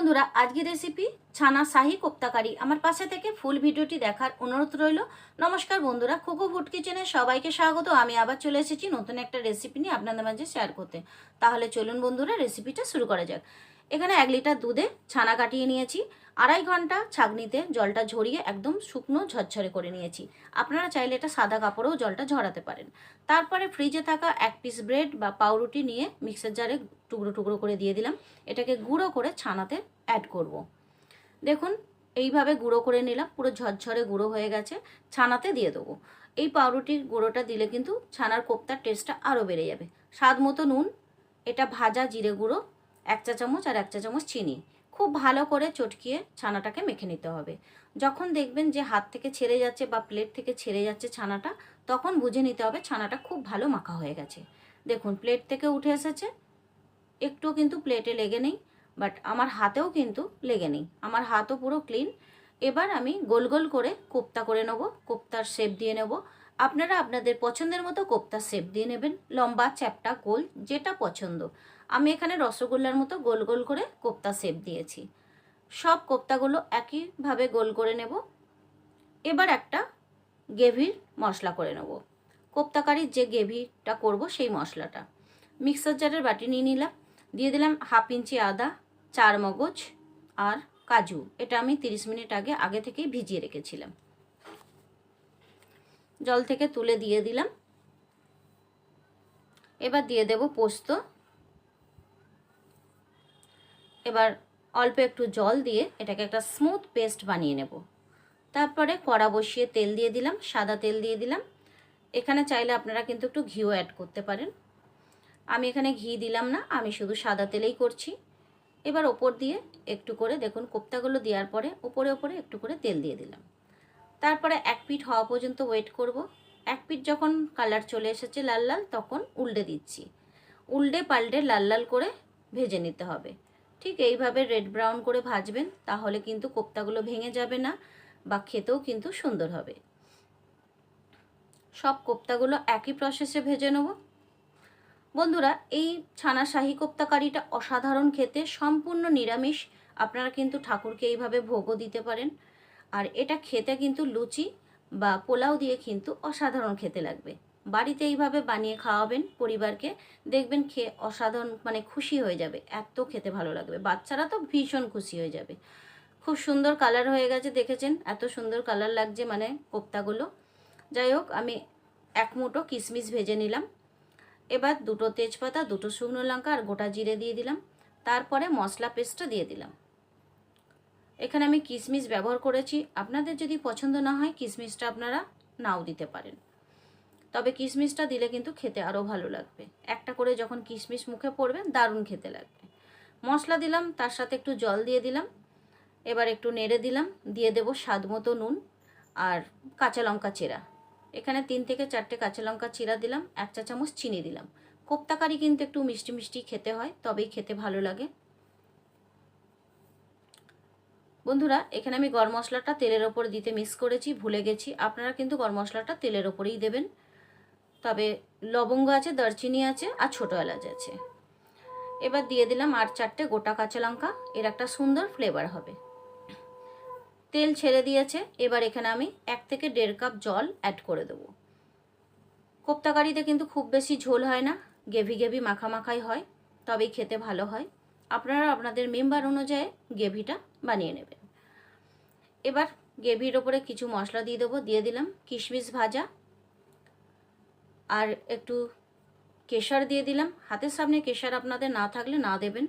বন্ধুরা আজকের রেসিপি ছানা শাহি কোপ্তাকারি। আমার পাশে থেকে ফুল ভিডিওটি দেখার অনুরোধ রইল। নমস্কার বন্ধুরা, খুকু ফুড কিচেনে সবাইকে স্বাগত। আমি আবার চলে এসেছি নতুন একটা রেসিপি নিয়ে আপনাদের মাঝে শেয়ার করতে। তাহলে চলুন বন্ধুরা রেসিপিটা শুরু করা যাক। এখানে 1 লিটার দুধে ছানা কাটিয়ে নিয়েছি। 2.5 ঘন্টা ছাঁকনিতে জলটা ঝরিয়ে একদম শুকনো ঝরঝরে করে নিয়েছি। আপনারা চাইলে এটা সাদা কাপড়েও জলটা ঝরাতে পারেন। তারপরে ফ্রিজে থাকা 1 পিস ব্রেড বা পাউরুটি নিয়ে মিক্সার জারে টুকরো টুকরো করে দিয়ে দিলাম। এটাকে গুঁড়ো করে ছানাতে অ্যাড করব। দেখুন এইভাবে গুঁড়ো করে নিলাম, পুরো ঝরঝরে গুঁড়ো হয়ে গেছে। ছানাতে দিয়ে দেবো। এই পাউরুটির গুঁড়োটা দিলে কিন্তু ছানার কোপ্তার টেস্টটা আরও বেড়ে যাবে। স্বাদ মতো নুন, এটা ভাজা জিরে গুঁড়ো 1 চা চামচ আর 1 চা চামচ চিনি। খুব ভালো করে চটকিয়ে ছানাটাকে মেখে নিতে হবে। যখন দেখবেন যে হাত থেকে ছেড়ে যাচ্ছে বা প্লেট থেকে ছেড়ে যাচ্ছে ছানাটা, তখন বুঝে নিতে হবে ছানাটা খুব ভালো মাখা হয়ে গেছে। দেখুন প্লেট থেকে উঠে এসেছে, একটুও কিন্তু প্লেটে লেগে নেই, বাট আমার হাতেও কিন্তু লেগে নেই, আমার হাতও পুরো ক্লিন। এবার আমি গোল গোল করে কোপ্তা করে নেব, কোপ্তার শেপ দিয়ে নেব। আপনারা আপনাদের পছন্দের মতো কোপ্তার শেপ দিয়ে নেবেন, লম্বা চ্যাপ্টা গোল যেটা পছন্দ। আমি এখানে রসগোল্লার মতো গোল গোল করে কোপ্তা শেপ দিয়েছি। সব কোপ্তাগুলো একইভাবে গোল করে নেব। এবার একটা গ্রেভির মশলা করে নেব। কোপ্তাকারির যে গ্রেভিটা করব সেই মশলাটা মিক্সার জারের বাটি নিয়ে নিলাম। দিয়ে দিলাম 1/2 ইঞ্চি আদা, 4 মগজ আর কাজু। এটা আমি 30 মিনিট আগে থেকেই ভিজিয়ে রেখেছিলাম। জল থেকে তুলে দিয়ে দিলাম। এবার দিয়ে দেব পোস্ত। এবার অল্প একটু জল দিয়ে এটাকে একটা স্মুথ পেস্ট বানিয়ে নেব। তারপরে কড়া বসিয়ে তেল দিয়ে দিলাম, সাদা তেল দিয়ে দিলাম। এখানে চাইলে আপনারা কিন্তু একটু ঘিও অ্যাড করতে পারেন। আমি এখানে ঘি দিলাম না, আমি শুধু সাদা তেলেই করছি। এবার ওপর দিয়ে একটু করে দেখুন কোপ্তাগুলো দেওয়ার পরে ওপরে ওপরে একটু করে তেল দিয়ে দিলাম। তারপরে 1 পিঠ হওয়া পর্যন্ত ওয়েট করব। 1 পিঠ যখন কালার চলে এসেছে লাল লাল, তখন উল্টে দিচ্ছি। উল্টে পাল্টে লাল লাল করে ভেজে নিতে হবে। ঠিক এইভাবে রেড ব্রাউন করে ভাজবেন, তাহলে কিন্তু কোপ্তাগুলো ভেঙে যাবে না বা খেতেও কিন্তু সুন্দর হবে। সব কোপ্তাগুলো একই প্রসেসে ভেজে নেব। বন্ধুরা এই ছানা শাহি কোপ্তা কারিটা অসাধারণ খেতে, সম্পূর্ণ নিরামিষ। আপনারা কিন্তু ঠাকুরকে এইভাবে ভোগও দিতে পারেন। আর এটা খেতে কিন্তু লুচি বা পোলাও দিয়ে কিন্তু অসাধারণ খেতে লাগবে। বাড়িতে এইভাবে বানিয়ে খাওয়াবেন পরিবারকে, দেখবেন খেয়ে অসাধারণ মানে খুশি হয়ে যাবে, এত খেতে ভালো লাগবে। বাচ্চারা তো ভীষণ খুশি হয়ে যাবে। খুব সুন্দর কালার হয়ে গেছে, দেখেছেন এত সুন্দর কালার লাগছে মানে কোপ্তাগুলো। যাই হোক, আমি 1 মুঠো কিশমিশ ভেজে নিলাম। এবার 2টো তেজপাতা, 2টো শুকনো লঙ্কা আর গোটা জিরে দিয়ে দিলাম। তারপরে মশলা পেস্টটা দিয়ে দিলাম। এখানে আমি কিশমিশ ব্যবহার করেছি, আপনাদের যদি পছন্দ না হয় কিশমিশটা আপনারা নাও দিতে পারেন, তবে কিশমিশটা দিলে কিন্তু খেতে আরও ভালো লাগবে। একটা করে যখন কিশমিশ মুখে পড়বেন দারুণ খেতে লাগবে। মশলা দিলাম, তার সাথে একটু জল দিয়ে দিলাম। এবার একটু নেড়ে দিলাম, দিয়ে দেব স্বাদ মতো নুন আর কাঁচা লঙ্কা চেরা। এখানে 3 থেকে 4টে কাঁচা লঙ্কা চিরা দিলাম, 1 চা চামচ চিনি দিলাম। কোপ্তা কারি কিন্তু একটু মিষ্টি মিষ্টি খেতে হয়, তবেই খেতে ভালো লাগে। বন্ধুরা এখানে আমি গরম মশলাটা তেলের ওপর দিতে মিক্স করেছি, ভুলে গেছি। আপনারা কিন্তু গরম মশলাটা তেলের ওপরেই দেবেন। তবে লবঙ্গ আছে, দারচিনি আছে আর ছোটো এলাচ আছে। এবার দিয়ে দিলাম আর 4টে গোটা কাঁচা লঙ্কা, এর একটা সুন্দর ফ্লেভার হবে। তেল ছেড়ে দিয়েছে। এবার এখানে আমি 1 থেকে 1.5 কাপ জল অ্যাড করে দেবো। কোপ্তা কারিতে কিন্তু খুব বেশি ঝোল হয় না, গ্রেভি গ্রেভি মাখা মাখাই হয়, তবেই খেতে ভালো হয়। আপনারা আপনাদের মেম্বার অনুযায়ী গ্রেভিটা বানিয়ে নেবেন। এবার গ্রেভির ওপরে কিছু মশলা দিয়ে দেবো। দিয়ে দিলাম কিশমিশ ভাজা আর একটু কেশর দিয়ে দিলাম। হাতের সামনে কেশর আপনাদের না থাকলে না দেবেন,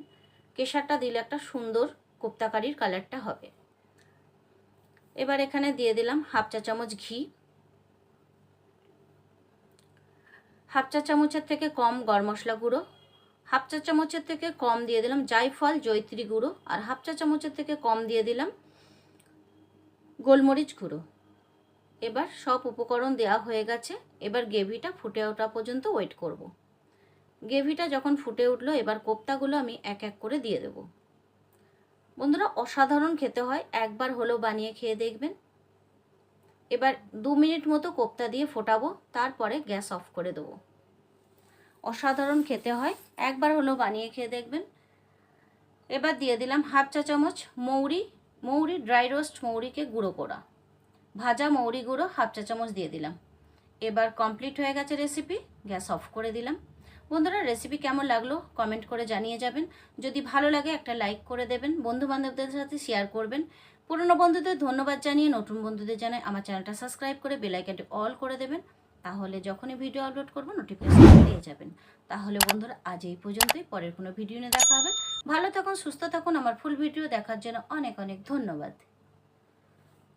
কেশরটা দিলে একটা সুন্দর কোপ্তা কারির কালারটা হবে। এবার এখানে দিয়ে দিলাম 1/2 চা চামচ ঘি, 1/2 চা চামচের থেকে কম গরম মশলা গুঁড়ো, 1/2 চা চামচের থেকে কম দিয়ে দিলাম জায়ফল জয়িত্রী গুঁড়ো, আর 1/2 চা চামচের থেকে কম দিয়ে দিলাম গোলমরিচ গুঁড়ো। এবার সব উপকরণ দেওয়া হয়ে গেছে। এবার গ্রেভিটা ফুটে ওঠা পর্যন্ত ওয়েট করব। গ্রেভিটা যখন ফুটে উঠলো, এবার কোপ্তাগুলো আমি এক এক করে দিয়ে দেব। বন্ধুরা অসাধারণ খেতে হয়, একবার হলেও বানিয়ে খেয়ে দেখবেন। এবার 2 মিনিট মতো কোপ্তা দিয়ে ফোটাবো, তারপরে গ্যাস অফ করে দেবো। অসাধারণ খেতে হয়, একবার হলেও বানিয়ে খেয়ে দেখবেন। এবার দিয়ে দিলাম হাফ চা চামচ মৌরি ড্রাই রোস্ট মৌরিকে গুঁড়ো করা, ভাজা মৌরি গুঁড়ো হাফ চা চামচ দিয়ে দিলাম। এবার কমপ্লিট হয়ে গেছে রেসিপি, গ্যাস অফ করে দিলাম। বন্ধুরা রেসিপি কেমন লাগলো কমেন্ট করে জানিয়ে যাবেন। যদি ভালো লাগে একটা লাইক করে দেবেন, বন্ধু বান্ধবদের সাথে শেয়ার করবেন। পুরনো বন্ধুদের ধন্যবাদ জানিয়ে নতুন বন্ধুদের জানাই আমার চ্যানেলটা সাবস্ক্রাইব করে বেল আইকনটি অল করে দেবেন, তাহলে যখনই ভিডিও আপলোড করবো নোটিফিকেশন পেয়ে যাবেন। তাহলে বন্ধুরা আজ এই পর্যন্তই, পরের কোনো ভিডিও নিয়ে দেখা হবে। ভালো থাকুন, সুস্থ থাকুন। আমার ফুল ভিডিও দেখার জন্য অনেক অনেক ধন্যবাদ।